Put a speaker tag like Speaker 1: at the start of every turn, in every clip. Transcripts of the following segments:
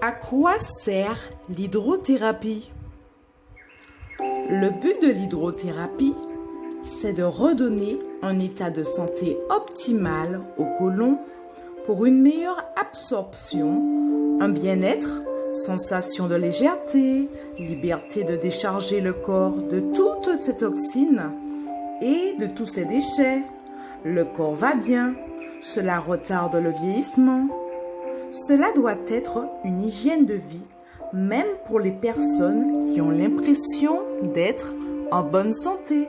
Speaker 1: À quoi sert l'hydrothérapie? Le but de l'hydrothérapie, c'est de redonner un état de santé optimal au côlon pour une meilleure absorption, un bien-être, sensation de légèreté, liberté de décharger le corps de toutes ces toxines et de tous ces déchets. Le corps va bien, cela retarde le vieillissement. Cela doit être une hygiène de vie, même pour les personnes qui ont l'impression d'être en bonne santé.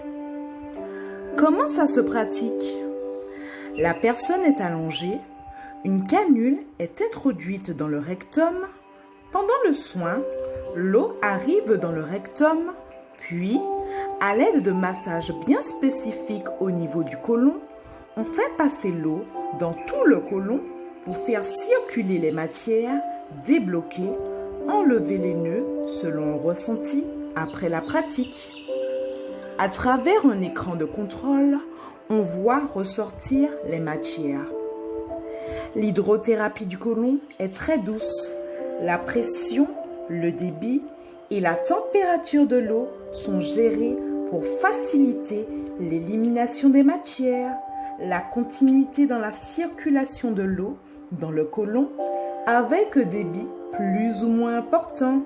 Speaker 1: Comment ça se pratique? La personne est allongée, une canule est introduite dans le rectum. Pendant le soin, l'eau arrive dans le rectum, puis, à l'aide de massages bien spécifiques au niveau du côlon, on fait passer l'eau dans tout le côlon pour faire circuler les matières, débloquer, enlever les nœuds selon un ressenti après la pratique. À travers un écran de contrôle, on voit ressortir les matières. L'hydrothérapie du côlon est très douce. La pression, le débit et la température de l'eau sont gérés pour faciliter l'élimination des matières, la continuité dans la circulation de l'eau dans le côlon avec un débit plus ou moins important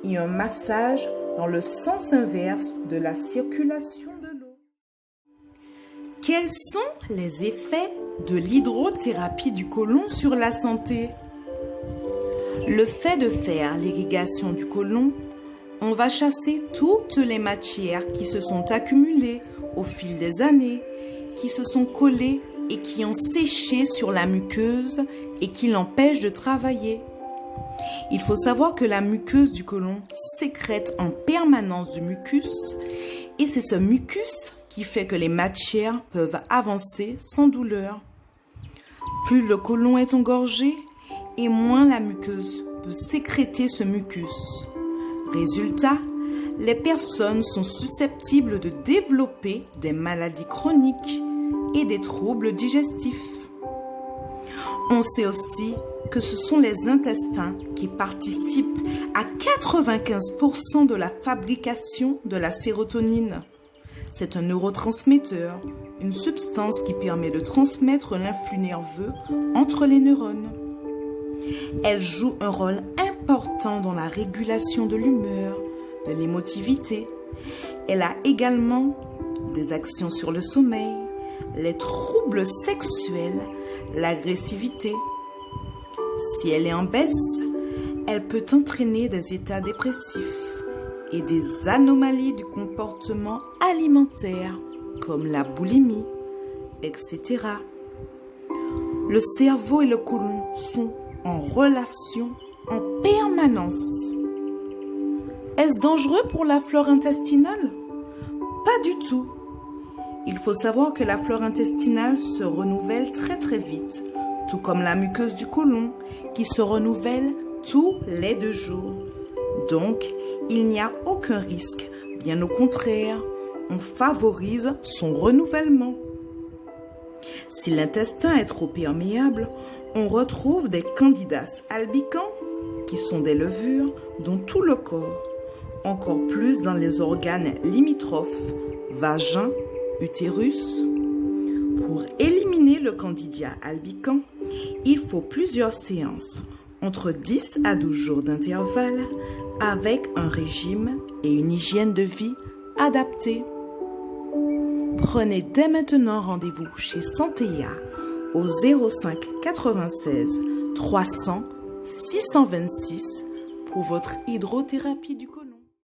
Speaker 1: et un massage dans le sens inverse de la circulation de l'eau. Quels sont les effets de l'hydrothérapie du côlon sur la santé? Le fait de faire l'irrigation du côlon, on va chasser toutes les matières qui se sont accumulées au fil des années, qui se sont collées et qui ont séché sur la muqueuse et qui l'empêchent de travailler. Il faut savoir que la muqueuse du côlon sécrète en permanence du mucus et c'est ce mucus qui fait que les matières peuvent avancer sans douleur. Plus le côlon est engorgé et moins la muqueuse peut sécréter ce mucus. Résultat, les personnes sont susceptibles de développer des maladies chroniques et des troubles digestifs. On sait aussi que ce sont les intestins qui participent à 95% de la fabrication de la sérotonine. C'est un neurotransmetteur, une substance qui permet de transmettre l'influx nerveux entre les neurones. Elle joue un rôle important dans la régulation de l'humeur, de l'émotivité. Elle a également des actions sur le sommeil, les troubles sexuels, l'agressivité. Si elle est en baisse, elle peut entraîner des états dépressifs et des anomalies du comportement alimentaire comme la boulimie, etc. Le cerveau et le côlon sont en relation en permanence. Est-ce dangereux pour la flore intestinale? Pas du tout. Il faut savoir que la flore intestinale se renouvelle très très vite, tout comme la muqueuse du côlon qui se renouvelle tous les 2 jours. Donc, il n'y a aucun risque, bien au contraire, on favorise son renouvellement. Si l'intestin est trop perméable, on retrouve des candidas albicans qui sont des levures dans tout le corps, encore plus dans les organes limitrophes, vagin, utérus. Pour éliminer le Candida albicans, il faut plusieurs séances, entre 10 à 12 jours d'intervalle, avec un régime et une hygiène de vie adaptée. Prenez dès maintenant rendez-vous chez Santéa au 05 96 300 626 pour votre hydrothérapie du côlon.